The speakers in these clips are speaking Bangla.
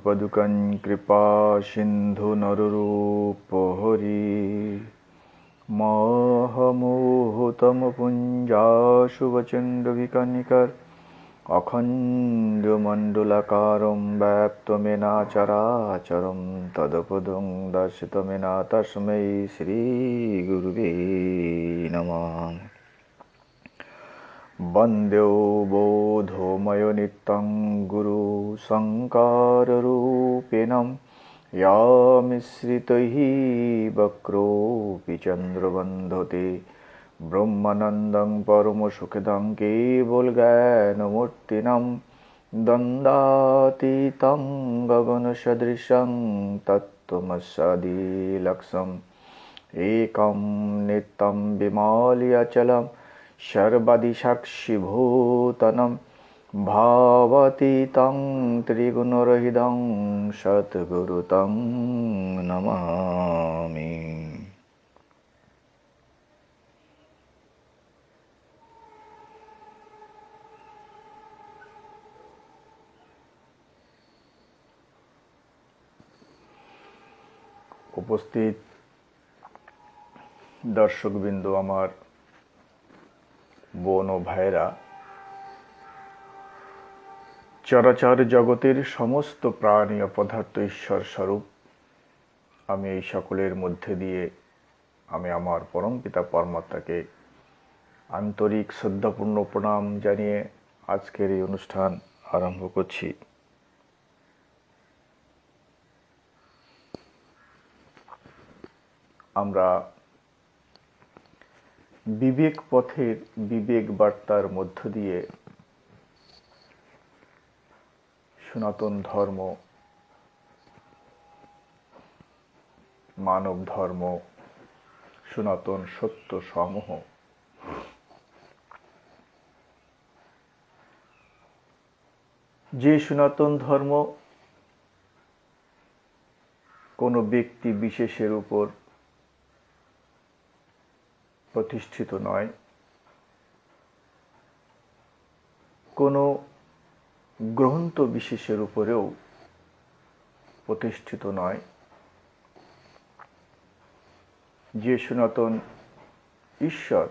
পাদুকং কৃপা সিন্ধু নররূপহরি মহমোহতম পুঞ্জাশু বচণ্ডবিকনিকর অখণ্ডমণ্ডলাকারং ব্যাপ্তমেনাচরাচরং তদপদং দর্শিতমেনা তস্मै শ্রীগুরুবে নমঃ। वन्द्यो बोधोमयो नित्यं गुरु शङ्कररूपिणं यामिश्रितैः वक्रोऽपि चन्द्रबन्धते ब्रह्मानन्दं परमसुखदं केवलज्ञानमूर्तिनं द्वन्द्वातीतं गगनसदृशं तत्त्वमस्यादिलक्ष्यम् एकं नित्यं विमलमचलं सर्वदिक्साक्षिभूतनं भावातीतं त्रिगुणरहितं सद्गुरुं नमामि। উপস্থিত দর্শকবৃন্দ, আমার বোন ও ভাইরা, চরাচর জগতের সমস্ত প্রাণী ও পদার্থ ঈশ্বর স্বরূপ। আমি এই সকলের মধ্যে দিয়ে আমি আমার পরমপিতা পরমাত্মাকে আন্তরিক শ্রদ্ধাপূর্ণ প্রণাম জানিয়ে আজকের এই অনুষ্ঠান আরম্ভ করছি। আমরা বিবেক পথের বিবেক বার্তার মধ্য দিয়ে সনাতন ধর্ম, মানব ধর্ম, সনাতন সত্য সমূহ যে সনাতন ধর্ম কোনো ব্যক্তি বিশেষের উপর প্রতিষ্ঠিত নয়, কোনো গ্রন্থ বিশেষের উপরেও প্রতিষ্ঠিত নয়, যে সনাতন ঈশ্বর,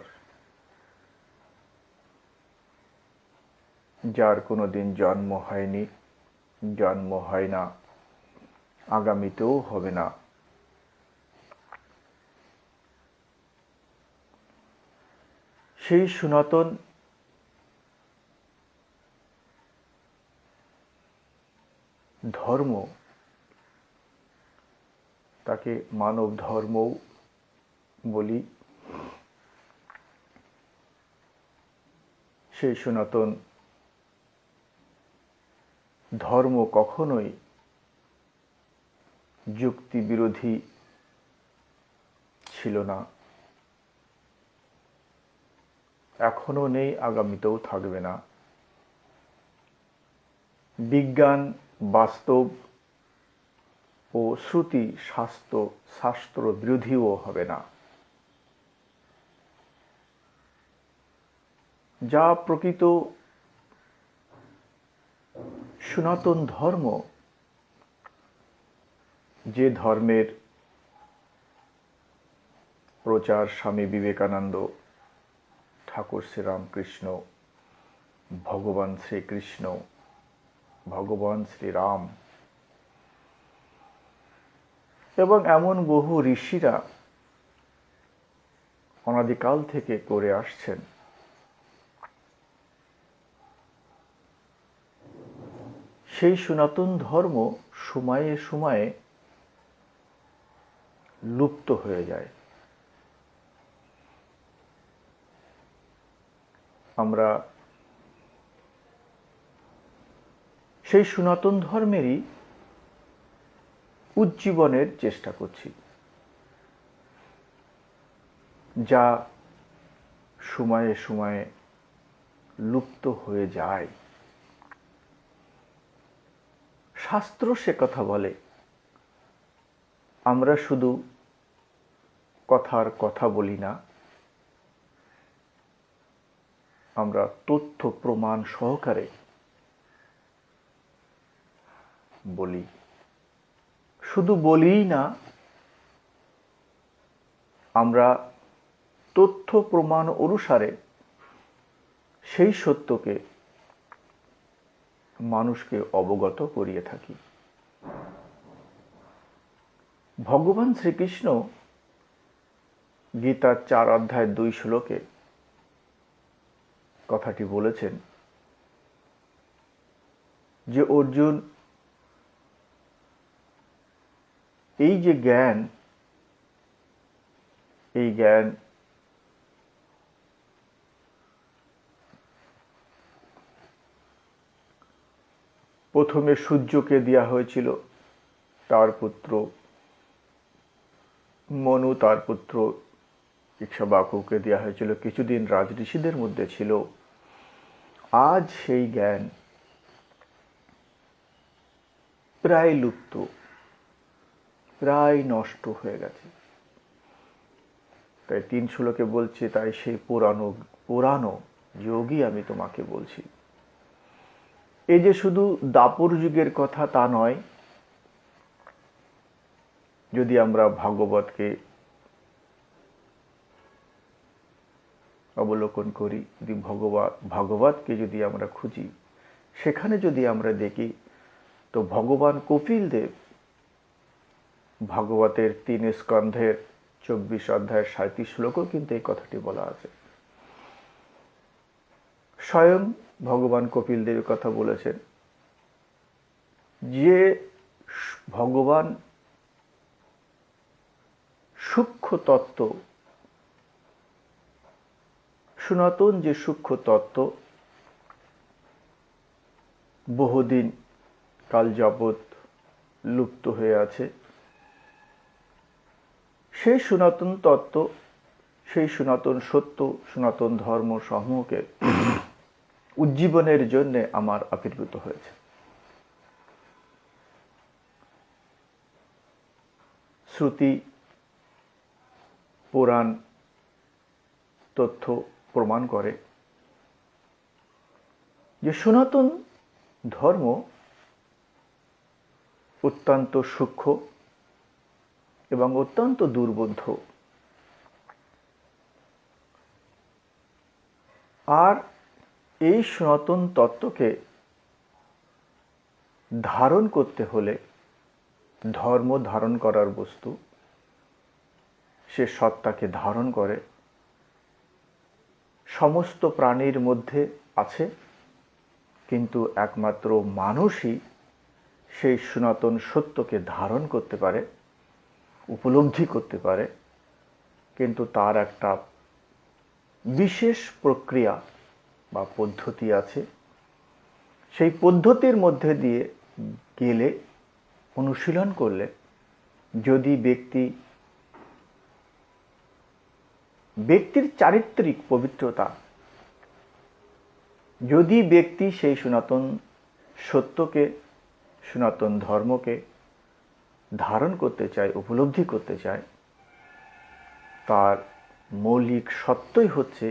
যার কোনো দিন জন্ম হয়নি, জন্ম হয় না, আগামীতেও হবে না, সেই সনাতন ধর্ম, তাকে মানব ধর্মও বলি, সেই সনাতন ধর্ম কখনোই যুক্তি বিরোধী ছিল না, এখনো নেই, আগামীতেও থাকবে না। বিজ্ঞান, বাস্তব ও শ্রুতি শাস্ত্র বিরোধীও হবে না। যা প্রকৃত সনাতন ধর্ম, যে ধর্মের প্রচার স্বামী বিবেকানন্দ, ঠাকুর শ্রীরামকৃষ্ণ, ভগবান শ্রীকৃষ্ণ, ভগবান শ্রীরাম এবং এমন বহু ঋষিরা অনাদিকাল থেকে করে আসছেন, সেই সনাতন ধর্ম সময়ে সময়ে লুপ্ত হয়ে যায়। আমরা সেই সনাতন ধর্মেরই উজ্জীবনের চেষ্টা করছি, যা সময়ে সময়ে লুপ্ত হয়ে যায়। শাস্ত্র সে কথা বলে, আমরা শুধু কথার কথা বলি না, আমরা তথ্য প্রমাণ সহকারে বলি। শুধু বলিই না, আমরা তথ্য প্রমাণ অনুসারে সেই সত্যকে মানুষকে অবগত করিয়ে থাকি। ভগবান শ্রীকৃষ্ণ গীতার 4 অধ্যায় 2 শ্লোকে কথাটি বলেছেন যে অর্জুন, এই যে জ্ঞান, এই জ্ঞান প্রথমে সূর্যকে দেওয়া হয়েছিল, তার পুত্র মনু, তার পুত্র ইক্ষ্বাকুকে দেওয়া হয়েছিল, কিছুদিন রাজঋষিদের মধ্যে ছিল। আজ সেই জ্ঞান প্রায় লুপ্ত, প্রায় নষ্ট হয়ে গেছে। তাই 3 শ্লোকে বলছে, তাই সেই পুরানো যোগী আমি তোমাকে বলছি। এই যে শুধু দাপর যুগের কথা তা নয়, যদি আমরা ভাগবতকে অবলোকন করি, যদি ভাগবতকে যদি আমরা খুঁজি, সেখানে যদি আমরা দেখি তো ভগবান কপিল দেব ভাগবতের 3 স্কন্ধের 24 অধ্যায়ের 37 শ্লোকেও কিন্তু এই কথাটি বলা আছে। স্বয়ং ভগবান কপিল দেব কথা বলেছেন যে ভগবান সূক্ষ্ম তত্ত্ব, সনাতন যে সূক্ষ্ম তত্ত্ব বহুদিন কাল যাবৎ লুপ্ত হয়ে আছে, সেই সনাতন তত্ত্ব, সেই সনাতন সত্য, সনাতন ধর্ম সমূহকে উজ্জীবনের জন্য আমার আবির্ভূত হয়েছে। শ্রুতি পুরাণ তথ্য প্রমাণ করে যে সনাতন ধর্ম অত্যন্ত সূক্ষ্ম এবং অত্যন্ত দুর্বোধ্য। আর এই সনাতন তত্ত্বকে ধারণ করতে হলে, ধর্ম ধারণ করার বস্তু, সে সত্তাকে ধারণ করে, সমস্ত প্রাণীর মধ্যে আছে, কিন্তু একমাত্র মানুষই সেই সনাতন সত্যকে ধারণ করতে পারে, উপলব্ধি করতে পারে। কিন্তু তার একটা বিশেষ প্রক্রিয়া বা পদ্ধতি আছে। সেই পদ্ধতির মধ্যে দিয়ে গেলে, অনুশীলন করলে, যদি ব্যক্তির চারিত্রিক পবিত্রতা, যদি ব্যক্তি সেই সনাতন সত্যকে, সনাতন ধর্মকে ধারণ করতে চায়, উপলব্ধি করতে চায়, তার মৌলিক সত্যই হচ্ছে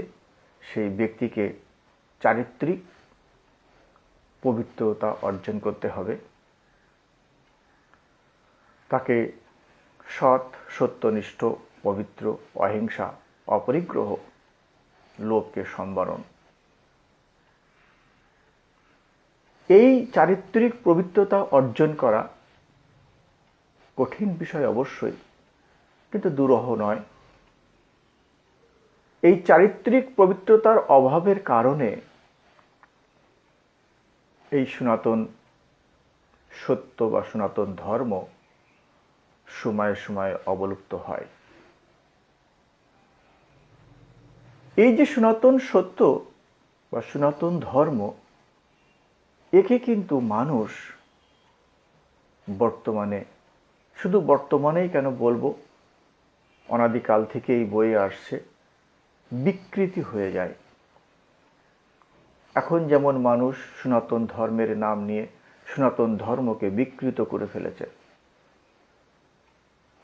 সেই ব্যক্তিকে চারিত্রিক পবিত্রতা অর্জন করতে হবে। তাকে সৎ, সত্যনিষ্ঠ, পবিত্র, অহিংসা, অপরিগ্রহ, লোভকে সম্বরণ, এই চারিত্রিক পবিত্রতা অর্জন করা কঠিন বিষয় অবশ্যই, কিন্তু দুরূহ নয়। এই চারিত্রিক পবিত্রতার অভাবের কারণে এই সনাতন সত্য বা সনাতন ধর্ম সময়ে সময়ে অবলুপ্ত হয়। এই যে সনাতন সত্য বা সনাতন ধর্ম, একে কিন্তু মানুষ বর্তমানে, শুধু বর্তমানেই কেন বলবো, অনাদিকাল থেকেই বয়ে আসছে, বিকৃতি হয়ে যায়। এখন যেমন মানুষ সনাতন ধর্মের নাম নিয়ে সনাতন ধর্মকে বিকৃত করে ফেলেছে।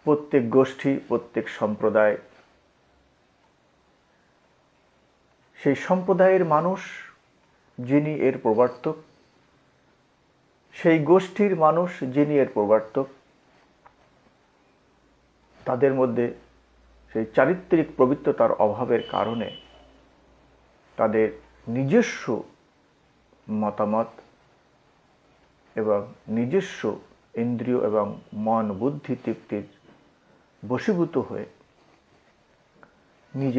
প্রত্যেক গোষ্ঠী, প্রত্যেক সম্প্রদায়, সেই সম্প্রদায়ের মানুষ যিনি এর প্রবর্তক, সেই গোষ্ঠীর মানুষ যিনি এর প্রবর্তক, তাদের মধ্যে সেই চারিত্রিক পবিত্রতার অভাবের কারণে তাদের নিজস্ব মতামত এবং নিজস্ব ইন্দ্রিয় এবং মন বুদ্ধি তৃপ্তির বশীভূত হয়ে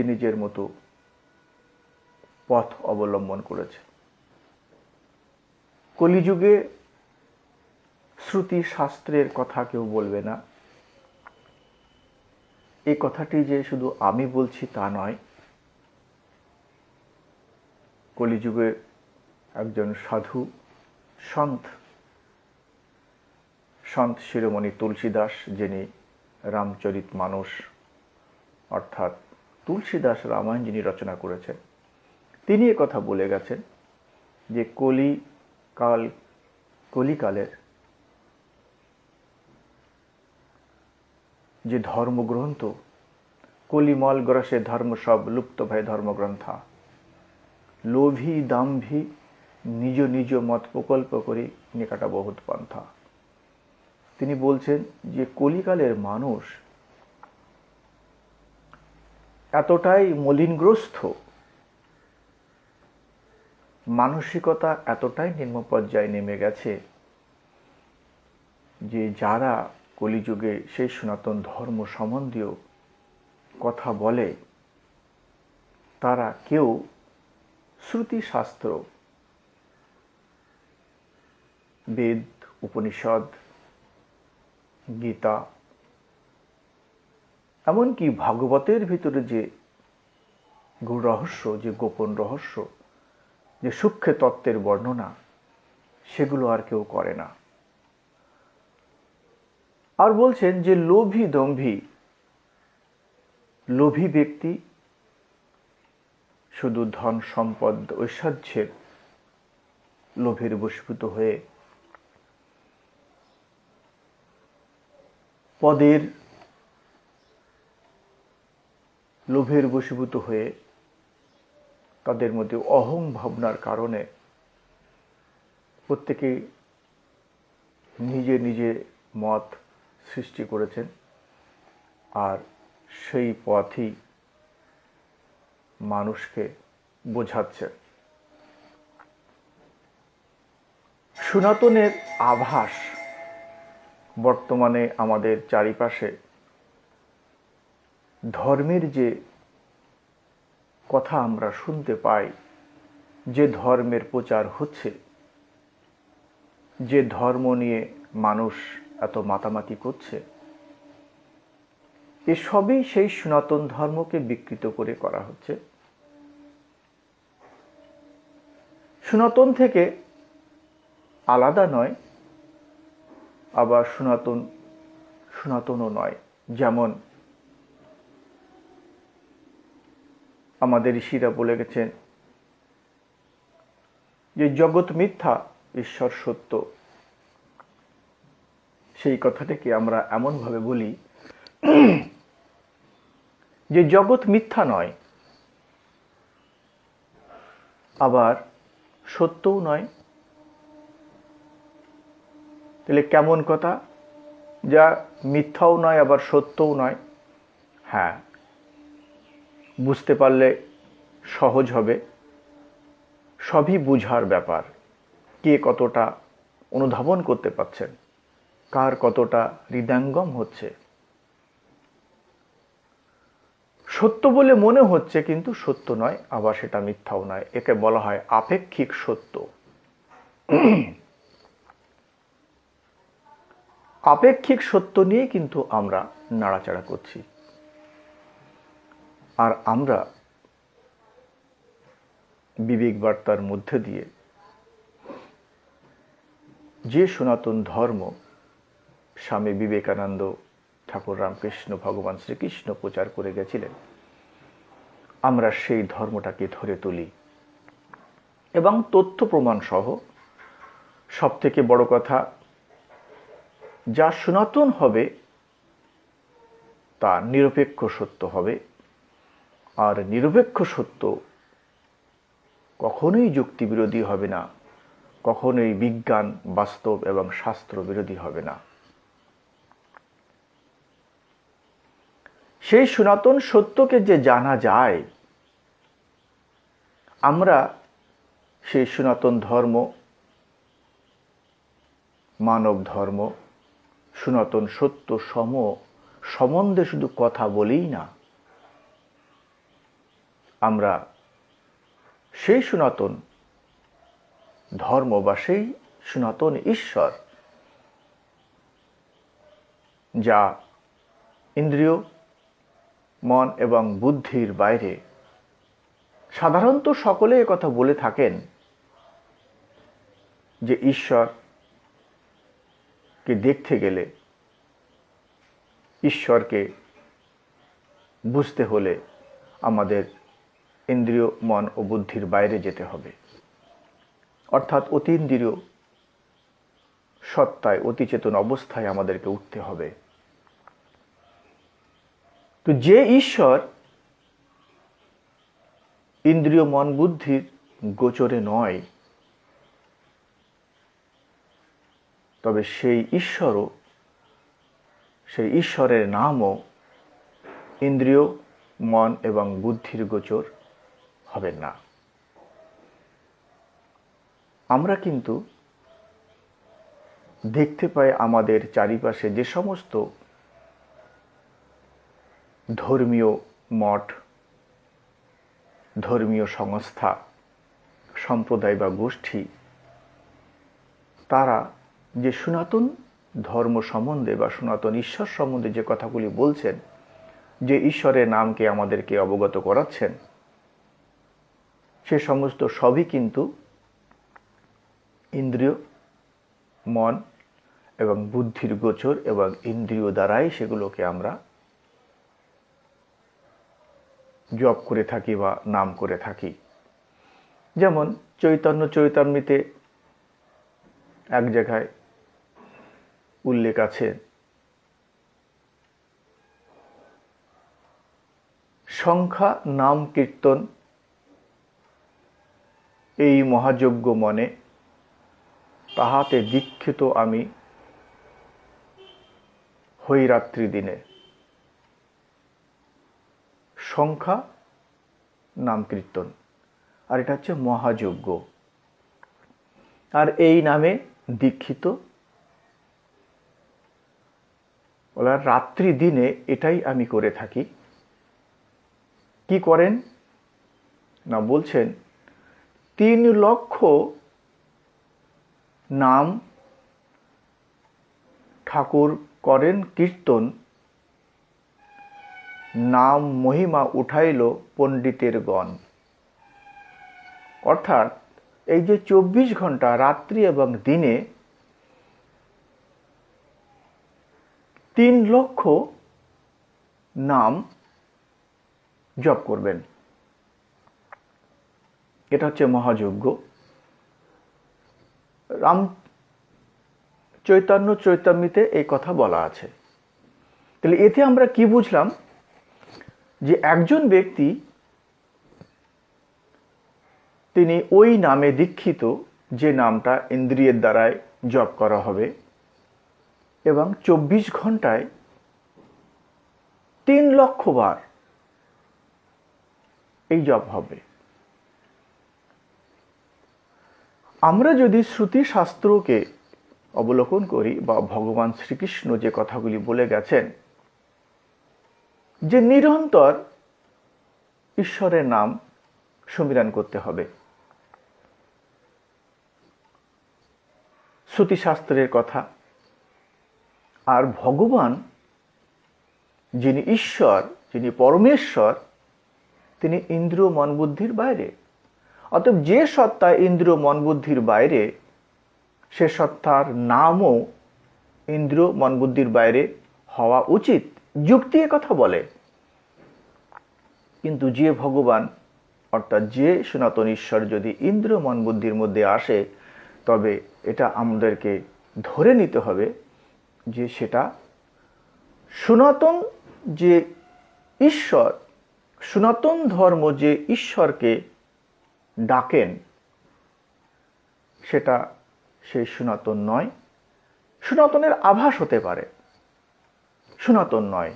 নিজের মতো পথ অবলম্বন করেছে। কলিযুগে শ্রুতি শাস্ত্রের কথা কেউ বলবে না। এই কথাটি যে শুধু আমি বলছি তা নয়, কলিযুগে একজন সাধু সন্ত শিরোমণি তুলসীদাস, যিনি রামচরিতমানস অর্থাৎ তুলসীদাস রামায়ণ যিনি রচনা করেছেন, তিনি কথা বলে গেছেন যে কলিকালের যে ধর্মগ্রন্থ, কলিমল গ্রসে ধর্ম সব লুপ্ত ভয় ধর্মগ্রন্থা, লোভী দাম্ভী নিজ মত প্রকল্প করি নিকাটা বহুত পন্থা। তিনি বলছেন যে কলিকালের মানুষ এতটাই মলিনগ্রস্ত, মানসিকতা এতটাই নিম্ন পর্যায়ে নেমে গেছে যে যারা কলিযুগে সেই সনাতন ধর্ম সম্বন্ধীয় কথা বলে, তারা কেউ শ্রুতিশাস্ত্র, বেদ, উপনিষদ, গীতা, এমনকি ভাগবতের ভিতরে যে গূঢ় রহস্য, যে গোপন রহস্য, যে সূক্ষ্ম তত্ত্বের বর্ণনা, সেগুলো আর কেউ করে না। আর বলছেন যে লোভী ব্যক্তি শুধু ধন সম্পদ ঐশ্বর্যের লোভের বশীভূত হয়ে, পদের লোভের বশীভূত হয়ে তাদের মধ্যে অহং ভাবনার কারণে প্রত্যেকে নিজে মত সৃষ্টি করেছেন, আর সেই পথই মানুষকে বোঝাচ্ছে। সনাতনের আভাস বর্তমানে আমাদের চারিপাশে ধর্মের যে কথা আমরা শুনতে পাই, যে ধর্মের প্রচার হচ্ছে, যে ধর্ম নিয়ে মানুষ এত মাতামাতি করছে, এসবই সেই সনাতন ধর্মকে বিকৃত করে করা হচ্ছে। সনাতন থেকে আলাদা নয়, আবার সনাতনও নয়। যেমন আমাদের ঋষিরা বলে গেছেন যে জগৎ মিথ্যা, ঈশ্বর সত্য। সেই কথাটাকে আমরা এমনভাবে বলি যে জগৎ মিথ্যা নয়, আবার সত্যও নয়। তাহলে কেমন কথা? যা মিথ্যাও নয় আবার সত্যও নয়। হ্যাঁ, বুঝতে পারলে সহজ হবে। সবই বুঝার ব্যাপার। কে কতটা অনুধাবন করতে পারছেন, কার কতটা হৃদয়ঙ্গম হচ্ছে। সত্য বলে মনে হচ্ছে কিন্তু সত্য নয়, আবার সেটা মিথ্যাও নয়। একে বলা হয় আপেক্ষিক সত্য। আপেক্ষিক সত্য নিয়ে কিন্তু আমরা নাড়াচাড়া করছি। আর আমরা বিবেক বার্তার মধ্যে দিয়ে যে সনাতন ধর্ম স্বামী বিবেকানন্দ, ঠাকুর রামকৃষ্ণ, ভগবান শ্রীকৃষ্ণ প্রচার করে গেছিলেন, আমরা সেই ধর্মটাকে ধরে তুলি এবং তথ্য প্রমাণ সহ। সব থেকে বড় কথা, যা সনাতন হবে তা নিরপেক্ষ সত্য হবে। আর নিরপেক্ষ সত্য কখনোই যুক্তি বিরোধী হবে না, কখনোই বিজ্ঞান, বাস্তব এবং শাস্ত্র বিরোধী হবে না। সেই সনাতন সত্যকে যে জানা যায়, আমরা সেই সনাতন ধর্ম, মানব ধর্ম, সনাতন সত্য সম্বন্ধে শুধু কথা বলেই না, আমরা সেই সনাতন ধর্ম বা সেই সনাতন ঈশ্বর যা ইন্দ্রিয়, মন এবং বুদ্ধির বাইরে, সাধারণত সকলে কথা বলে থাকেন যে ঈশ্বরকে দেখতে গেলে, ঈশ্বরকে বুঝতে হলে আমাদের ইন্দ্রিয়, মন ও বুদ্ধির বাইরে যেতে হবে, অর্থাৎ অতীন্দ্রিয় সত্তায়, অতিচেতন অবস্থায় আমাদেরকে উঠতে হবে। তো যে ঈশ্বর ইন্দ্রিয়, মন, বুদ্ধির গোচরে নয়, তবে সেই ঈশ্বরের নামও ইন্দ্রিয়, মন এবং বুদ্ধির গোচর হবেন না। আমরা কিন্তু দেখতে পাই আমাদের চারিপাশে যে সমস্ত ধর্মীয় মঠ, ধর্মীয় সংস্থা, সম্প্রদায় বা গোষ্ঠী, তারা যে সনাতন ধর্ম সম্বন্ধে বা সনাতন ঈশ্বর সম্বন্ধে যে কথাগুলি বলছেন, যে ঈশ্বরের নামকে আমাদেরকে অবগত করাচ্ছেন, সে সমস্ত সবই কিন্তু ইন্দ্রিয়, মন এবং বুদ্ধির গোচর এবং ইন্দ্রিয় দ্বারাই সেগুলোকে আমরা জপ করে থাকি বা নাম করে থাকি। যেমন চৈতন্য চৈতামৃতে এক জায়গায় উল্লেখ আছে, সংখ্যা নাম কীর্তন এই মহাযজ্ঞ মনে, তাহাতে দীক্ষিত আমি হই রাত্রি দিনে। সংখ্যা নাম কীর্তন, আর এটা হচ্ছে মহাযজ্ঞ, আর এই নামে দীক্ষিত বলা রাত্রি দিনে এটাই আমি করে থাকি। কি করেন না, বলছেন 3 লক্ষ নাম ঠাকুর করেন কীর্তন, নাম মহিমা উঠাইল পণ্ডিতের গণ। অর্থাৎ এই যে 24 ঘন্টা রাত্রি এবং দিনে 3 লক্ষ নাম জপ করবেন, এটা হচ্ছে মহাযজ্ঞ। রাম চৈতন্য চৈতামৃতে এই কথা বলা আছে। তাহলে এতে আমরা কি বুঝলাম, যে একজন ব্যক্তি তিনি ওই নামে দীক্ষিত, যে নামটা ইন্দ্রিয়ের দ্বারায় জপ করা হবে, এবং 24 ঘন্টায় 3 লক্ষ বার এই জপ হবে। আমরা যদি শ্রুতি শাস্ত্রকে অবলোকন করি বা ভগবান শ্রীকৃষ্ণ যে কথাগুলি বলে গেছেন, যে নিরন্তর ঈশ্বরের নাম সুমিরন করতে হবে, শ্রুতিশাস্ত্রের কথা। আর ভগবান যিনি ঈশ্বর, যিনি পরমেশ্বর, তিনি ইন্দ্রিয় মন বুদ্ধির বাইরে। অতএব যে সত্তা ইন্দ্রিয় মন বুদ্ধির বাইরে, সে সত্তার নামও ইন্দ্রিয় মন বুদ্ধির বাইরে হওয়া উচিত। যুক্তি কথা বলে। কিন্তু যে ভগবান, অর্থাৎ যে সনাতন ঈশ্বর যদি ইন্দ্রিয় মন বুদ্ধির মধ্যে আসে, তবে এটা আমাদেরকে ধরে নিতে হবে যে সেটা সনাতন যে ঈশ্বর, সনাতন ধর্ম যে ঈশ্বরকে ডাকেন, সেটা সেই সনাতন নয়। সনাতনের আভাস হতে পারে, সনাতন নয়।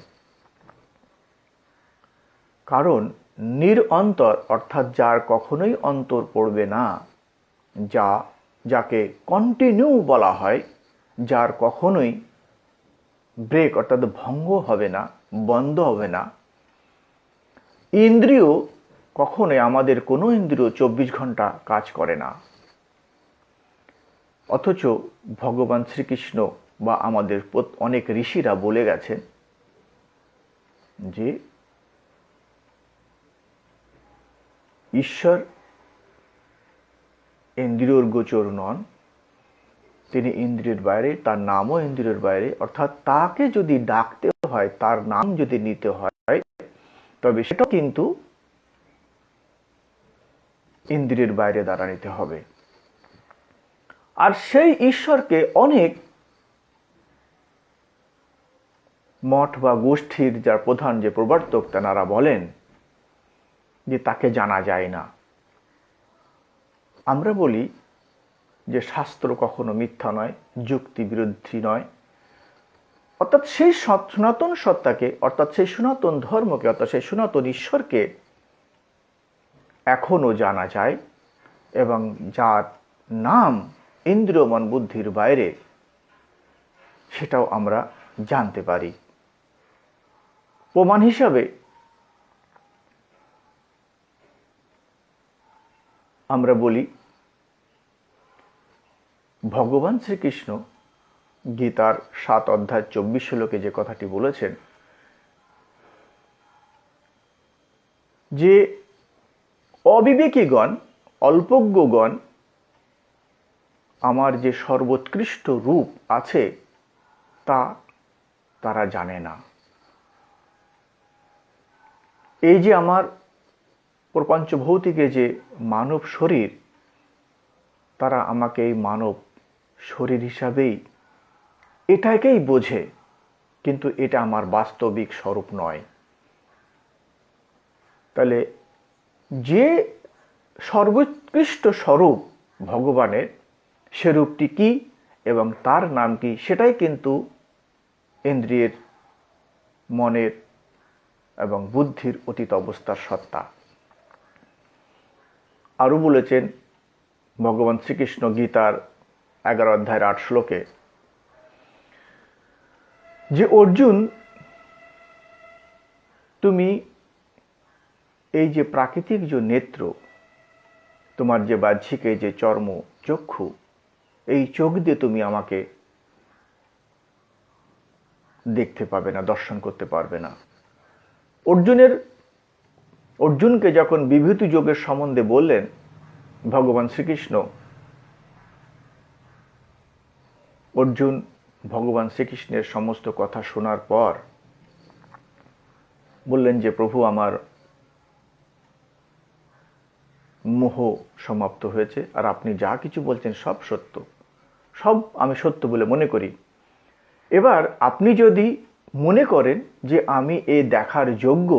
কারণ নিরন্তর অর্থাৎ যার কখনোই অন্তর পড়বে না, যাকে কন্টিনিউ বলা হয়, যার কখনোই ব্রেক অর্থাৎ ভঙ্গ হবে না, বন্ধ হবে না। ইন্দ্রিয় কখনোই, আমাদের কোনো ইন্দ্রিয় 24 ঘন্টা কাজ করে না। অথচ ভগবান শ্রীকৃষ্ণ বা আমাদের অনেক ঋষিরা বলে গেছেন যে ঈশ্বর ইন্দ্রিয়র গোচর নন, তিনি ইন্দ্রিয়ের বাইরে, তার নামও ইন্দ্রিয়ের বাইরে। অর্থাৎ তাকে যদি ডাকতে হয়, তার নাম যদি নিতে হয়, তবে সেটা কিন্তু ইন্দ্রিয়ের বাইরে দ্বারা নিতে হবে। আর সেই ঈশ্বরকে অনেক মঠ বা গোষ্ঠীর যার প্রধান, যে প্রবর্তক, তেনারা বলেন যে তাকে জানা যায় না। আমরা বলি যে শাস্ত্র কখনো মিথ্যা নয়, যুক্তি বিরোধী নয়। অর্থাৎ সেই সনাতন সত্তাকে, অর্থাৎ সেই সনাতন ধর্মকে, অর্থাৎ সেই সনাতন ঈশ্বরকে এখনো জানা যায়, এবং যার নাম ইন্দ্রিয় মন বুদ্ধির বাইরে, সেটাও আমরা জানতে পারি। প্রমাণ হিসাবে আমরা বলি ভগবান শ্রীকৃষ্ণ গীতার 7 অধ্যায় 24 শ্লোকে যে কথাটি বলেছেন, যে অবিবেকীগণ, অল্পজ্ঞগণ আমার যে সর্বোৎকৃষ্ট রূপ আছে তা তারা জানে না। এই যে আমার প্রপঞ্চ ভৌতিকে যে মানব শরীর, তারা আমাকে এই মানব শরীর হিসাবেই এটাকেই বোঝে, কিন্তু এটা আমার বাস্তবিক স্বরূপ নয়। তাহলে যে সর্বোৎকৃষ্ট স্বরূপ ভগবানের, সে রূপটি কি এবং তার নাম কি, সেটাই কিন্তু ইন্দ্রিয়ের, মনের এবং বুদ্ধির অতীত অবস্থার সত্তা। আরও বলেছেন ভগবান শ্রীকৃষ্ণ গীতার 11 অধ্যায়ের 8 শ্লোকে, যে অর্জুন, তুমি এই যে প্রাকৃতিক যে নেত্র, তোমার যে বাহ্যিক যে চর্ম চক্ষু, এই চোখ দিয়ে তুমি আমাকে দেখতে পাবে না, দর্শন করতে পারবে না। অর্জুনকে যখন বিভূতি যোগের সম্বন্ধে বললেন ভগবান শ্রীকৃষ্ণ, অর্জুন ভগবান শ্রীকৃষ্ণের সমস্ত কথা শোনার পর বললেন যে প্রভু, আমার মোহ সমাপ্ত হয়েছে, আর আপনি যা কিছু বলছেন সব সত্য, সব আমি সত্য বলে মনে করি। এবার আপনি যদি মনে করেন যে আমি এই দেখার যোগ্য,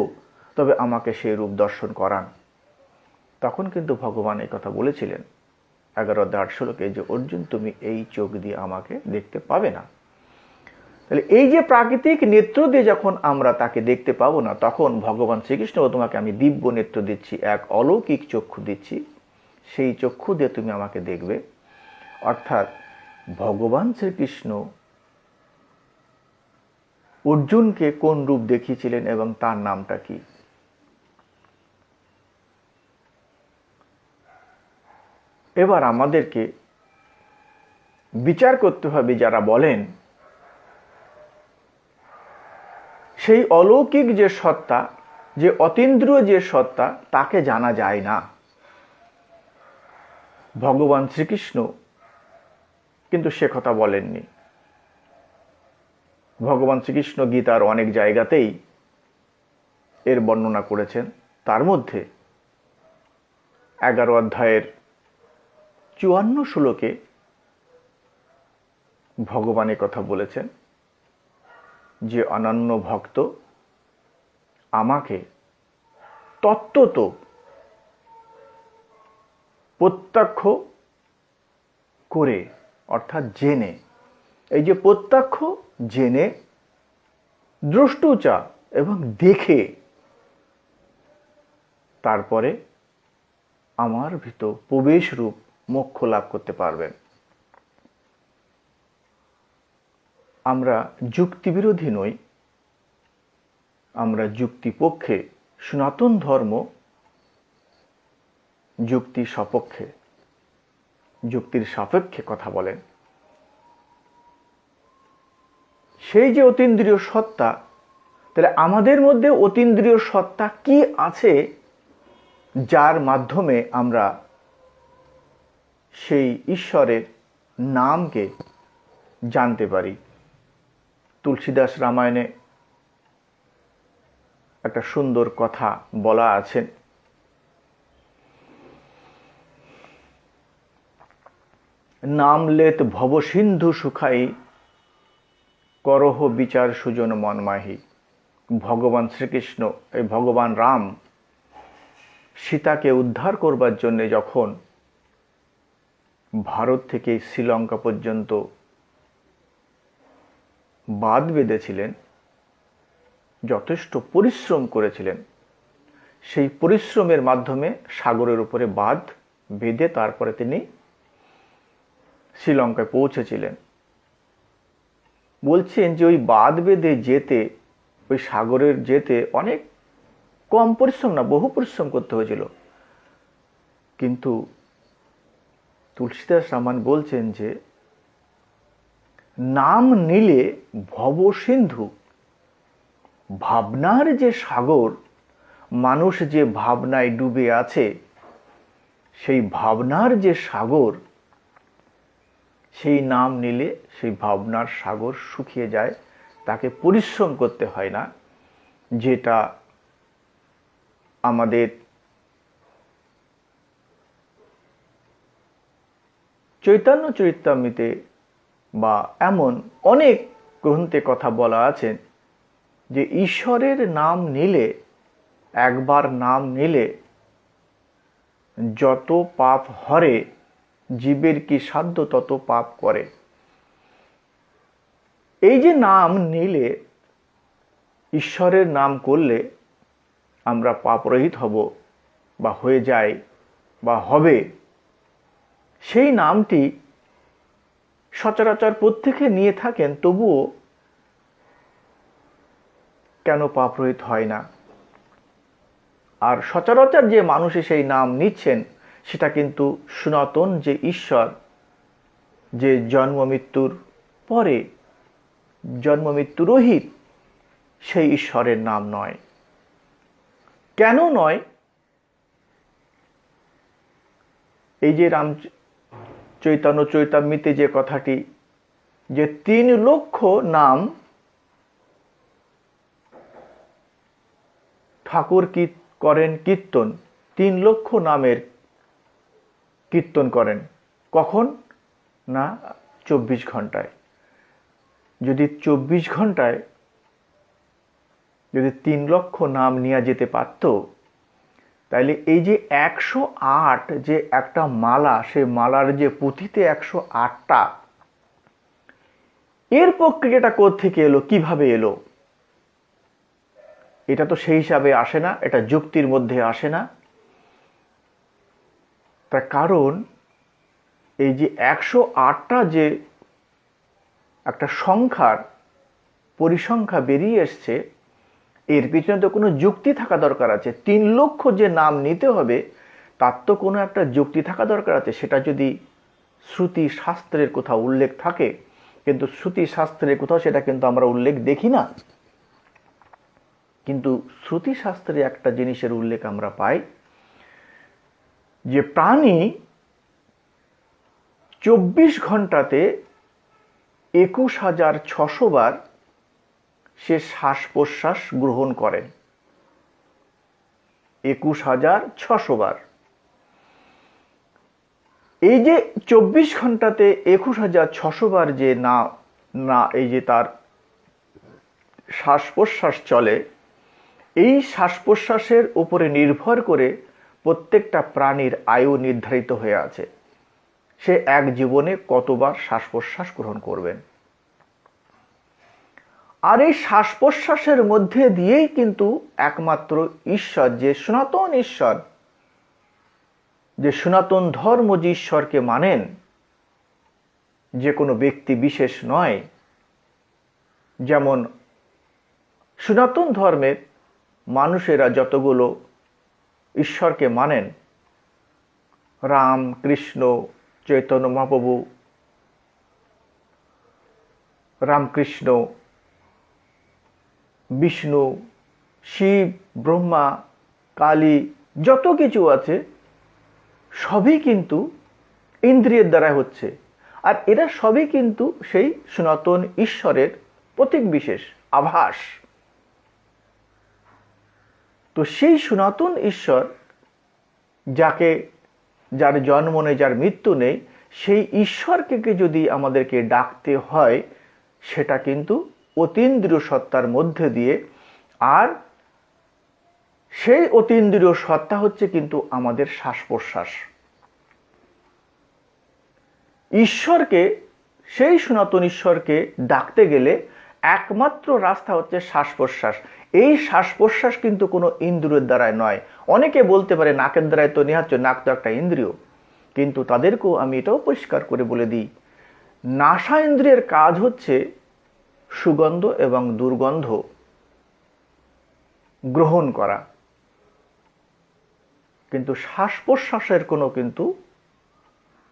তবে আমাকে সেই রূপ দর্শন করান। তখন কিন্তু ভগবান এই কথা বলেছিলেন 11 অধ্যায় 8 শ্লোকে, যে অর্জুন, তুমি এই চোখ দিয়ে আমাকে দেখতে পাবে না। তাহলে এই যে প্রাকৃতিক নেত্র দিয়ে যখন আমরা তাকে দেখতে পাবো না, তখন ভগবান শ্রীকৃষ্ণ, তোমাকে আমি দিব্য নেত্র দিচ্ছি, এক অলৌকিক চক্ষু দিচ্ছি, সেই চক্ষু দিয়ে তুমি আমাকে দেখবে। অর্থাৎ ভগবান শ্রীকৃষ্ণ অর্জুনকে কোন রূপ দেখিয়েছিলেন এবং তার নামটা কি। এবার আমাদেরকে বিচার করতে হবে, যারা বলেন সেই অলৌকিক যে সত্তা, যে অতীন্দ্রিয় যে সত্তা, তাকে জানা যায় না। ভগবান শ্রীকৃষ্ণ কিন্তু সে কথা বলেননি। ভগবান শ্রীকৃষ্ণ গীতার অনেক জায়গাতেই এর বর্ণনা করেছেন। তার মধ্যে 11 অধ্যায়ের 54 শ্লোকে ভগবান এ কথা বলেছেন, যে অনন্য ভক্ত আমাকে তত্ত্বত প্রত্যক্ষ করে, অর্থাৎ জেনে, এই যে প্রত্যক্ষ জেনে, দ্রষ্টুচা এবং দেখে তারপরে আমার ভিতর প্রবেশ রূপ মোক্ষ লাভ করতে পারবেন। আমরা যুক্তিবিরোধী নই, আমরা যুক্তিপক্ষে। সনাতন ধর্ম যুক্তি সপক্ষে, যুক্তির সাপেক্ষে কথা বলেন। সেই যে অতীন্দ্রিয় সত্তা, তাহলে আমাদের মধ্যে অতীন্দ্রিয় সত্তা কি আছে যার মাধ্যমে আমরা সেই ঈশ্বরের নামকে জানতে পারি। তুলসীদাস রামায়ণে একটা সুন্দর কথা বলা আছে, নাম লেত ভবসিন্ধু সুখাই করহ বিচার সুজন মনমাহি। ভগবান শ্রীকৃষ্ণ, এই ভগবান রাম সীতাকে উদ্ধার করবার জন্য যখন ভারত থেকে শ্রীলঙ্কা পর্যন্ত বাঁধ বেঁধেছিলেন, যথেষ্ট পরিশ্রম করেছিলেন। সেই পরিশ্রমের মাধ্যমে সাগরের উপরে বাঁধ বেঁধে তারপরে তিনি শ্রীলঙ্কায় পৌঁছেছিলেন। বলছেন যে ওই বাঁধ বেঁধে যেতে, ওই সাগরের যেতে অনেক কম পরিশ্রম না, বহু পরিশ্রম করতে হয়েছিল। কিন্তু তুলসীদাস রামায়ণ বলছেন যে নাম নিলে ভবসিন্ধু, ভাবনার যে সাগর, মানুষ যে ভাবনায় ডুবে আছে, সেই ভাবনার যে সাগর, সেই নাম নিলে সেই ভাবনার সাগর শুকিয়ে যায়, তাকে পরিশ্রম করতে হয় না। যেটা আমাদের চৈতন্য চরিতামৃতে বা এমন অনেক গ্রন্থে কথা বলা আছে যে ঈশ্বরের নাম নিলে, একবার নাম নিলে যত পাপ হরে, জীবের কি সাধ্য তত পাপ করে। এই যে নাম নিলে, ঈশ্বরের নাম করলে আমরা পাপরহিত হব বা হয়ে যাই বা হবে, সেই নামটি সচরাচর প্রত্যেকে নিয়ে থাকেন, তবুও কেন পাপরহিত হয় না? আর সচরাচর যে মানুষে সেই নাম নিচ্ছেন, সেটা কিন্তু সনাতন যে ঈশ্বর, যে জন্ম মৃত্যুর পরে, জন্ম মৃত্যু রহিত, সেই ঈশ্বরের নাম নয়। কেন নয়? এই যে রাম চৈতন্য চৈতামৃতে যে কথাটি, যে 3 লক্ষ নাম ঠাকুর কি করেন কীর্তন, 3 লক্ষ নামের কীর্তন করেন। কখন? না 24 ঘন্টায়। যদি 24 ঘন্টায় যদি 3 লক্ষ নাম নেওয়া যেতে পারত, তাইলে এই যে 108 যে একটা মালা, সে মালার যে পুঁথিতে 108টা, এর প্রক্রিয়াটা কোত্থেকে এলো, কিভাবে এলো? এটা তো সেই হিসাবে আসে না, এটা যুক্তির মধ্যে আসে না। তার কারণ এই যে 108টা যে একটা সংখ্যার পরিসংখ্যা বেরিয়ে এসছে, এর পিছনে তো কোনো যুক্তি থাকা দরকার আছে। 3 লক্ষ যে নাম নিতে হবে, তার তো কোনো একটা যুক্তি থাকা দরকার আছে। সেটা যদি শ্রুতি শাস্ত্রের কোথাও উল্লেখ থাকে, কিন্তু শ্রুতি শাস্ত্রের কোথাও সেটা কিন্তু আমরা উল্লেখ দেখি না। কিন্তু শ্রুতি শাস্ত্রে একটা জিনিসের উল্লেখ আমরা পাই, যে প্রাণী 24 ঘন্টাতে 21,600 বার সে শ্বাস প্রশ্বাস গ্রহণ করেন। 21,600 বার। এই যে 24 ঘন্টাতে 21,600 বার যে না এই যে তার শ্বাস প্রশ্বাস চলে, এই শ্বাস প্রশ্বাসের উপরে নির্ভর করে প্রত্যেকটা প্রাণীর আয়ু নির্ধারিত হয়ে আছে। সে এক জীবনে কতবার শ্বাস প্রশ্বাস গ্রহণ করবেন। আর এই শ্বাস প্রশ্বাসের মধ্যে দিয়েই কিন্তু একমাত্র ঈশ্বর, যে সনাতন ঈশ্বর, যে সনাতন ধর্ম যে ঈশ্বরকে মানেন, যে কোনো ব্যক্তি বিশেষ নয়। যেমন সনাতন ধর্মের মানুষেরা যতগুলো ঈশ্বরকে মানেন, রাম, কৃষ্ণ, চৈতন্য মহাপ্রভু, রামকৃষ্ণ, বিষ্ণু, শিব, ব্রহ্মা, কালী, যত কিছু আছে সবই কিন্তু ইন্দ্রিয়ের দ্বারা হচ্ছে। আর এরা সবই কিন্তু সেই সনাতন ঈশ্বরের প্রতীক বিশেষ, আভাস। তো সেই সনাতন ঈশ্বর, যার জন্ম নেই, যার মৃত্যু নেই, সেই ঈশ্বরকে যদি আমাদেরকে ডাকতে হয়, সেটা কিন্তু অতীন্দ্রিয় সত্তার মধ্যে দিয়ে। আর সেই অতীন্দ্রিয় সত্তা হচ্ছে কিন্তু আমাদের শ্বাস প্রশ্বাস। ঈশ্বরকে, সেই সনাতন ঈশ্বরকে ডাকতে গেলে একমাত্র রাস্তা হচ্ছে শ্বাস প্রশ্বাস। এই শ্বাস প্রশ্বাস কিন্তু কোনো ইন্দ্রিয়ের দ্বারায় নয়। অনেকে বলতে পারে নাকের দ্বারায় তো নিহাচ্ছ, নাক তো একটা ইন্দ্রিয়। কিন্তু তাদেরকেও আমি এটাও পরিষ্কার করে বলে দিই, নাসা ইন্দ্রিয়ের কাজ হচ্ছে সুগন্ধ এবং দুর্গন্ধ গ্রহণ করা, কিন্তু শ্বাস প্রশ্বাসের কোনো কিন্তু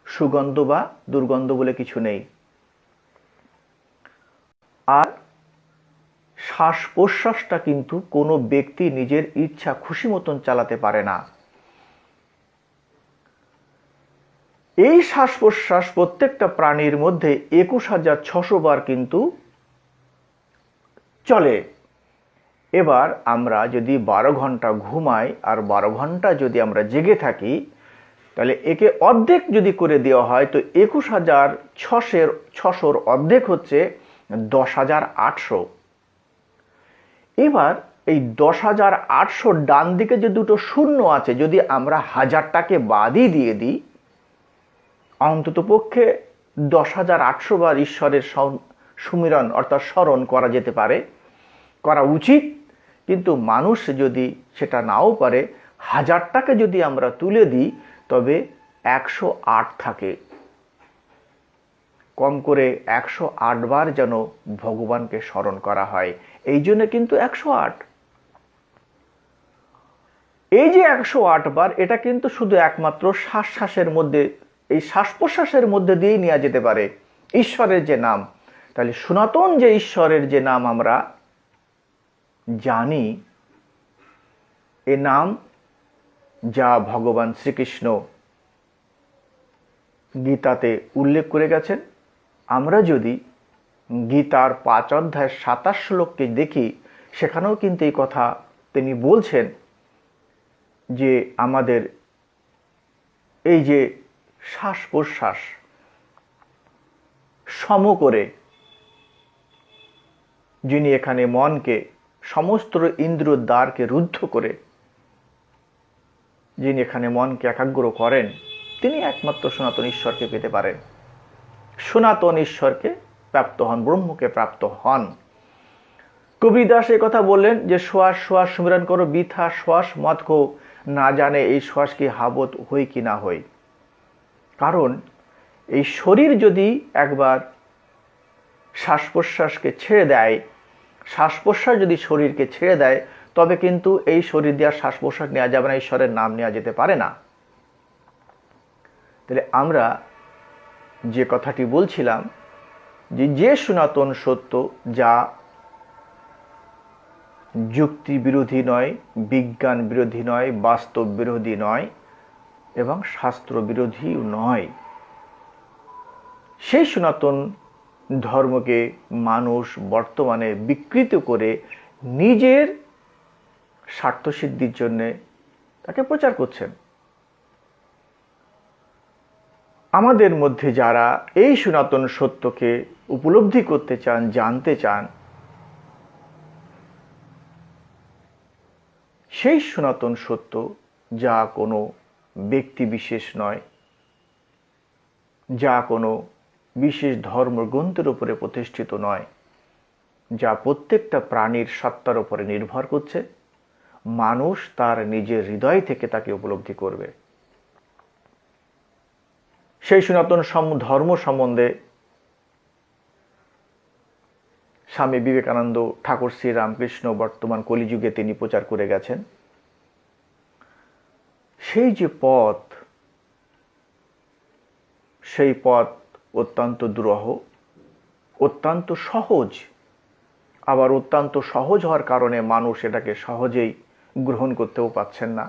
সুগন্ধ বা দুর্গন্ধ বলে কিছু নেই। আর শ্বাস প্রশ্বাসটা কিন্তু কোনো ব্যক্তি নিজের ইচ্ছা খুশি মতন চালাতে পারে না। এই শ্বাস প্রশ্বাস প্রত্যেকটা প্রাণীর মধ্যে 21,600 বার কিন্তু চলে। এবার আমরা যদি 12 ঘন্টা ঘুমাই আর 12 ঘন্টা যদি আমরা জেগে থাকি, তাহলে একে অর্ধেক যদি করে দেওয়া হয়, তো 21,600 অর্ধেক হচ্ছে 10,800। এবার এই 10,800 ডান দিকে যে দুটো শূন্য আছে, যদি আমরা হাজারটাকে বাদই দিয়ে দিই, অন্তত পক্ষে 10,800 বার ঈশ্বরের সুমিরন অর্থাৎ স্মরণ করা যেতে পারে, করা উচিত। কিন্তু মানুষ যদি সেটা নাও পারে, হাজারটাকে যদি আমরা তুলে দিই, তবে 108 থাকে। কম করে 108 বার যেন ভগবানকে স্মরণ করা হয়। এই জন্য কিন্তু 108। এই যে 108 বার, এটা কিন্তু শুধু একমাত্র শ্বাসের মধ্যে, এই শ্বাস প্রশ্বাসের মধ্যে দিয়েই নেওয়া যেতে পারে ঈশ্বরের যে নাম। তাহলে সনাতন যে ঈশ্বরের যে নাম আমরা জানি, এ নাম যা ভগবান শ্রীকৃষ্ণ গীতাতে উল্লেখ করে গেছেন, আমরা যদি গীতার 5 অধ্যায় 27 শ্লোককে দেখি, সেখানেও কিন্তু এই কথা তিনি বলছেন যে আমাদের এই যে শ্বাস প্রশ্বাস সম করে, যিনি এখানে মনকে, সমস্ত ইন্দ্রিয় দ্বারকে রুদ্ধ করে যিনি এখানে মনকে একাগ্র করেন, তিনি একমাত্র সনাতন ঈশ্বরকে পেতে পারেন, সনাতন ঈশ্বরকে প্রাপ্ত হন, ব্রহ্মকে প্রাপ্ত হন। কবিদাস এই কথা বললেন যে শ্বাস শ্বাস সুমিরন করো, বৃথা শ্বাস মত কো, না জানে এই শ্বাস কি হাবত হই কি না হই। কারণ এই শরীর যদি একবার শ্বাস প্রশ্বাসকে ছেড়ে দেয়, শ্বাস প্রশ্বাস যদি শরীরকে ছেড়ে দেয়, তবে কিন্তু এই শরীর দেওয়ার শ্বাস প্রশ্বাস নেওয়া যাবে না, ঈশ্বরের নাম নেওয়া যেতে পারে না। তাহলে আমরা যে কথাটি বলছিলাম, যে সনাতন সত্য, যা যুক্তি বিরোধী নয়, বিজ্ঞান বিরোধী নয়, বাস্তব বিরোধী নয় এবং শাস্ত্র বিরোধীও নয়, সেই সনাতন ধর্মকে মানুষ বর্তমানে বিকৃত করে নিজের স্বার্থসিদ্ধির জন্যে তাকে প্রচার করছেন। আমাদের মধ্যে যারা এই সনাতন সত্যকে উপলব্ধি করতে চান, জানতে চান, সেই সনাতন সত্য যা কোনো ব্যক্তি বিশেষ নয়, যা কোনো বিশেষ ধর্মগ্রন্থের উপরে প্রতিষ্ঠিত নয়, যা প্রত্যেকটা প্রাণীর সত্তার উপরে নির্ভর করছে, মানুষ তার নিজের হৃদয় থেকে তাকে উপলব্ধি করবে। সেই সনাতন ধর্ম সম্বন্ধে স্বামী বিবেকানন্দ ঠাকুর শ্রী রামকৃষ্ণ বর্তমান কলিযুগে তিনি প্রচার করে গেছেন। সেই যে পথ, সেই পথ অত্যন্ত দুরূহ, অত্যন্ত সহজ, আবার অত্যন্ত সহজ হওয়ার কারণে মানুষ এটাকে সহজেই গ্রহণ করতেও পাচ্ছেন না।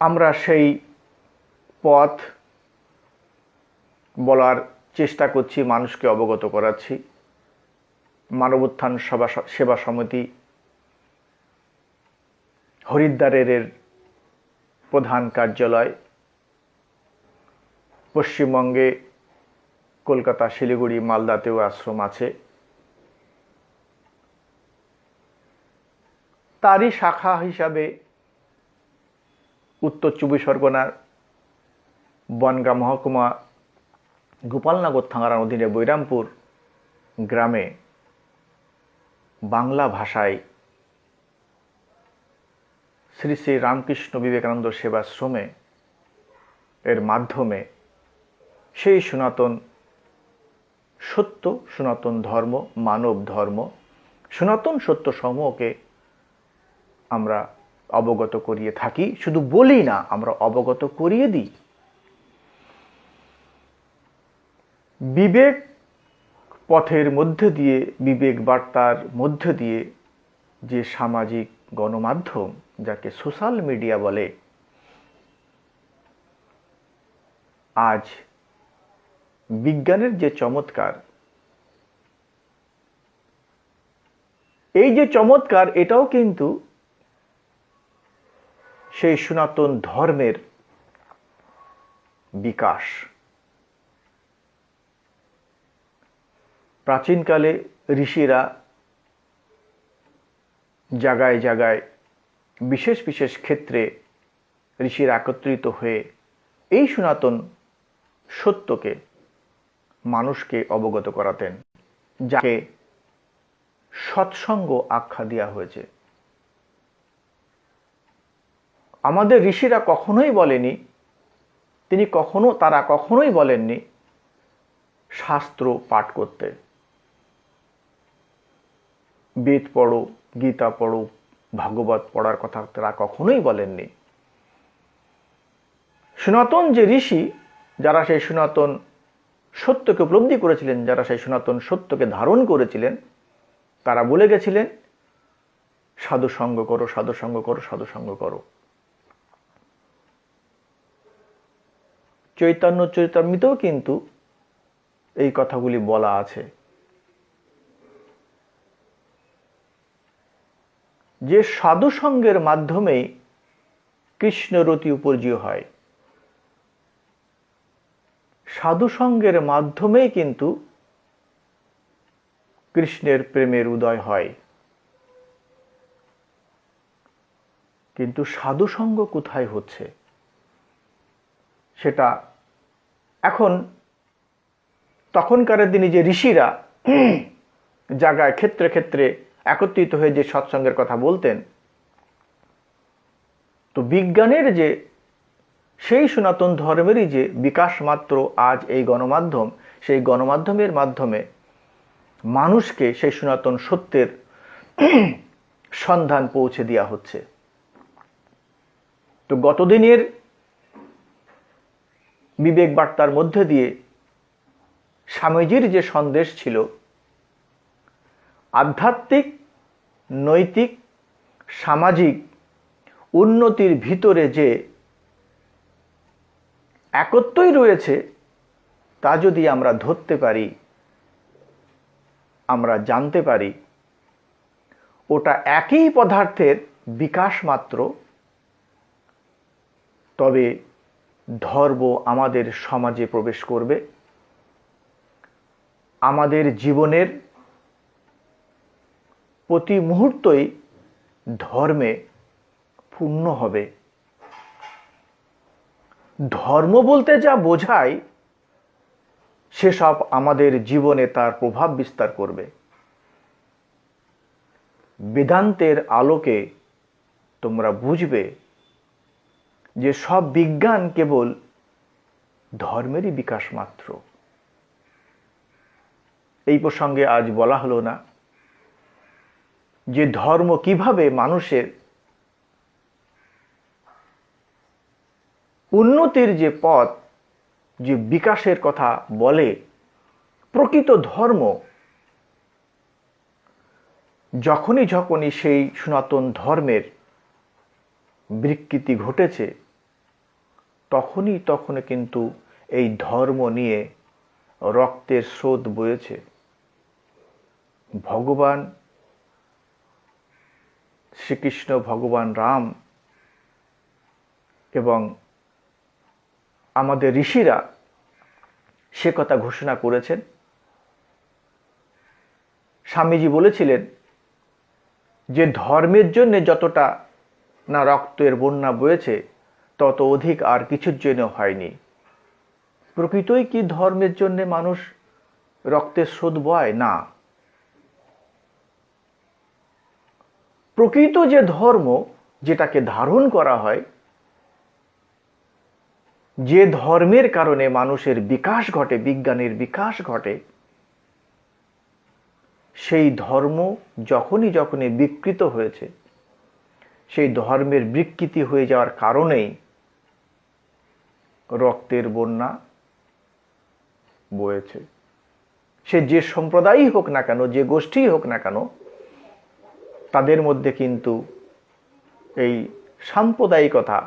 আমরা সেই পথ বলার চেষ্টা করছি, মানুষকে অবগত করাচ্ছি। মানবোত্থান সেবা সমিতি হরিদ্বারের প্রধান কার্যালয় পশ্চিমবঙ্গে কলকাতা, শিলিগুড়ি, মালদাতেও আশ্রম আছে। তারই শাখা হিসাবে উত্তর চব্বিশ পরগনার বনগাঁ মহকুমা গোপালনগর থানার অধীনে বৈরামপুর গ্রামে বাংলা ভাষায় শ্রী শ্রী রামকৃষ্ণ বিবেকানন্দ সেবাশ্রমে এর মাধ্যমে সেই সনাতন সত্য, সনাতন ধর্ম, মানব ধর্ম, সনাতন সত্য সমূহকে আমরা অবগত করিয়ে থাকি। শুধু বলি না, আমরা অবগত করিয়ে দিই। বিবেক পথের মধ্যে দিয়ে, বিবেক বার্তার মধ্যে দিয়ে যে সামাজিক গণমাধ্যম, যাকে সোশ্যাল মিডিয়া বলে, আজ বিজ্ঞানের যে চমৎকার, এই যে চমৎকার, এটাও কিন্তু সেই সনাতন ধর্মের বিকাশ। প্রাচীনকালে ঋষিরা জায়গায় জায়গায় বিশেষ বিশেষ ক্ষেত্রে ঋষিরা একত্রিত হয়ে এই সনাতন সত্যকে মানুষকে অবগত করাতেন, যাকে সৎসঙ্গ আখ্যা দেওয়া হয়েছে। আমাদের ঋষিরা কখনোই বলেনি, তারা কখনোই বলেননি শাস্ত্র পাঠ করতে, বেদ পড়ো, গীতা পড়ো, ভাগবত পড়ার কথা তারা কখনোই বলেননি। সনাতন যে ঋষি, যারা সেই সনাতন সত্যকে উপলব্ধি করেছিলেন, যারা সেই সনাতন সত্যকে ধারণ করেছিলেন, তারা বলে গেছিলেন সাধু সঙ্গ করো, সাধু সঙ্গ করো, সাধু সঙ্গ করো। চৈতন্য চরিতামৃতেও কিন্তু এই কথাগুলি বলা আছে যে সাধু সঙ্গের মাধ্যমেই কৃষ্ণরতি উপর্যয় হয়। সাধু সঙ্গের মাধ্যমেই কিন্তু কৃষ্ণের প্রেমের উদয় হয়। কিন্তু সাধু সঙ্গ কোথায় হচ্ছে সেটা এখন, তখনকার দিনে যে ঋষিরা জায়গায় ক্ষেত্রে ক্ষেত্রে একত্রিত হয়ে যে সৎসঙ্গের কথা বলতেন, তো বিজ্ঞানের যে সেই সনাতন ধর্মেরই যে বিকাশ মাত্র আজ এই গণমাধ্যম, সেই গণমাধ্যমের মাধ্যমে মানুষকে সেই সনাতন সত্যের সন্ধান পৌঁছে দেওয়া হচ্ছে। তো গতদিনের বিবেক বার্তার মধ্যে দিয়ে স্বামীজির যে সন্দেশ ছিল, আধ্যাত্মিক, নৈতিক, সামাজিক উন্নতির ভিতরে যে একত্বই রয়েছে, তা যদি আমরা ধরতে পারি, আমরা জানতে পারি, ওটা একই পদার্থের বিকাশ মাত্র, তবে ধর্ম আমাদের সমাজে প্রবেশ করবে, আমাদের জীবনের প্রতি মুহূর্তই ধর্মে পূর্ণ হবে। ধর্ম বলতে যা বোঝায় সেসব আমাদের জীবনে তার প্রভাব বিস্তার করবে। বেদান্তের আলোকে তোমরা বুঝবে যে সব বিজ্ঞান কেবল ধর্মেরই বিকাশ মাত্র। এই প্রসঙ্গে আজ বলা হলো না যে ধর্ম কিভাবে মানুষের উন্নতির যে পথ, যে বিকাশের কথা বলে। প্রকৃত ধর্ম যখনই সেই সনাতন ধর্মের বিকৃতি ঘটেছে, তখনই কিন্তু এই ধর্ম নিয়ে রক্তের স্রোত বয়েছে। ভগবান শ্রীকৃষ্ণ, ভগবান রাম এবং আমাদের ঋষিরা সে কথা ঘোষণা করেছেন। স্বামীজি বলেছিলেন যে ধর্মের জন্য যতটা না রক্তের বন্যা বয়েছে, তত অধিক আর কিছুর জন্য হয়নি। প্রকৃতই কি ধর্মের জন্য মানুষ রক্তের স্রোত বয়? না। প্রকৃত যে ধর্ম, যেটাকে ধারণ করা হয়, যে ধর্মের কারণে মানুষের বিকাশ ঘটে, বিজ্ঞানের বিকাশ ঘটে, সেই ধর্ম যখনই বিকৃত হয়েছে, সেই ধর্মের বিকৃতি হয়ে যাওয়ার কারণেই রক্তের বন্যা বয়েছে। সে যে সম্প্রদায়ই হোক না কেন, যে গোষ্ঠীই হোক না কেন, তাদের মধ্যে কিন্তু এই সাম্প্রদায়িকতা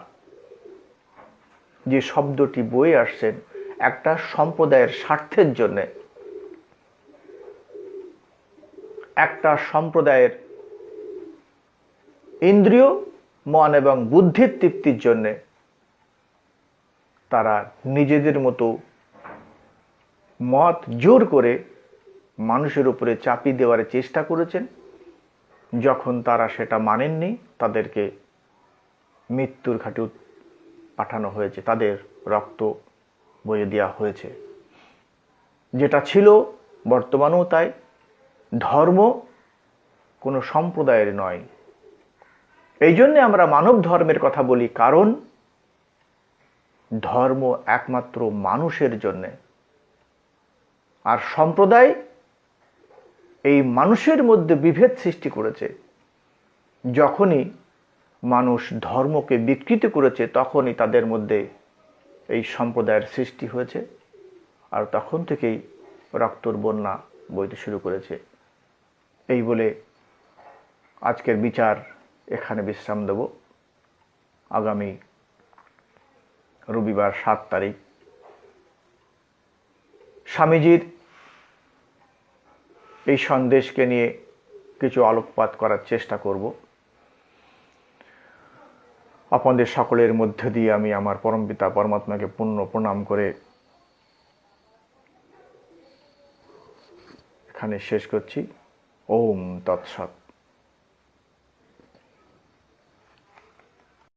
যে শব্দটি বয়ে আসছেন, একটা সম্প্রদায়ের স্বার্থের জন্যে, একটা সম্প্রদায়ের ইন্দ্রিয়, মন এবং বুদ্ধির তৃপ্তির জন্যে তারা নিজেদের মতো মত জোর করে মানুষের উপরে চাপিয়ে দেওয়ার চেষ্টা করেছেন। যখন তারা সেটা মানেননি, তাদেরকে মৃত্যুর ঘাটে পাঠানো হয়েছে, তাদের রক্ত বয়ে দেওয়া হয়েছে। যেটা ছিল বর্তমানেও তাই। ধর্ম কোনো সম্প্রদায়ের নয়। এই জন্যে আমরা মানব ধর্মের কথা বলি, কারণ ধর্ম একমাত্র মানুষের জন্যে। আর সম্প্রদায় এই মানুষের মধ্যে বিভেদ সৃষ্টি করেছে। যখনই মানুষ ধর্মকে বিকৃত করেছে, তখনই তাদের মধ্যে এই সম্প্রদায়ের সৃষ্টি হয়েছে, আর তখন থেকেই রক্তর বন্যা বইতে শুরু করেছে। এই বলে আজকের বিচার এখানে বিশ্রাম দেব। আগামী রবিবার 7 তারিখ স্বামীজির এই সন্দেশকে নিয়ে কিছু আলোকপাত করার চেষ্টা করব। আপনাদের সকলের মধ্যে দিয়ে আমি আমার পরমপিতা পরমাত্মাকে পূর্ণ প্রণাম করে এখানে শেষ করছি। ওম তৎসৎ।